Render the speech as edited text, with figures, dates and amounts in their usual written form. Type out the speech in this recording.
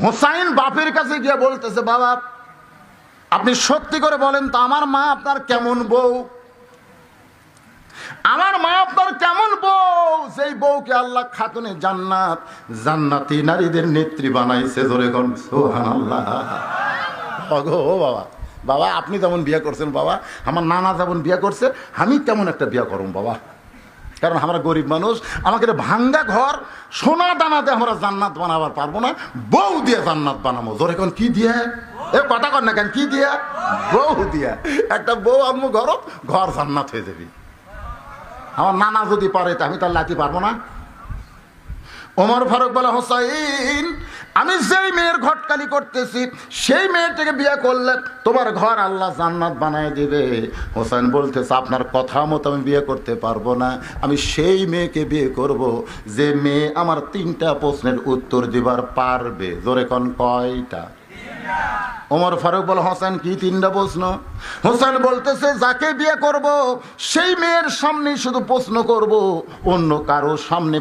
হোসাইন বাপের কাছে গিয়ে বলতেছে, বাবা আপনি সত্যি করে বলেন তো আমার মা আপনার কেমন বউ, আমার মা আপনার কেমন বউ, যেই বউকে আল্লাহ খাতুনে জান্নাত, জান্নাতি নারীদের নেত্রী বানাইছে। জোরে কোন সুবহানাল্লাহ। বাবা, বাবা আপনি যেমন বিয়ে করছেন বাবা, আমার নানা যেমন বিয়ে করছে, আমি তেমন একটা বিয়ে করুম বাবা। কারণ আমরা গরিব মানুষ, আমাকে ভাঙ্গা ঘর সোনা দানাতে আমরা জান্নাত বানাবার পারবো না, বউ দিয়ে জান্নাত বানাবো। জোরে কোন কি দিয়ে? এ কথা কর না কেন, কি দিয়ে? বউ দিয়া। একটা বউ আনবো ঘর, ঘর জান্নাত হয়ে যাবি। আমার নানা যদি পারে তা আমি তার লাতি পারবো না? ওমর ফারুক বলে, হোসাইন আমি যেই মেয়ের ঘটকালি করতেছি সেই মেয়েটাকে বিয়ে করলে তোমার ঘর আল্লাহ জান্নাত বানায় দিবে। হোসাইন বলতেছে, আপনার কথা মতো আমি বিয়ে করতে পারবো না, আমি সেই মেয়েকে বিয়ে করব যে মেয়ে আমার 3টা প্রশ্নের উত্তর দিবার পারবে। জোরে কোন কয়টা? ওমর ফারুক বলে, হোসেন কি 3টা প্রশ্ন? হোসেন বলতেছে, যাকে বিয়ে করব সেই মেয়ের সামনে শুধু প্রশ্ন করব, অন্য কারো সামনে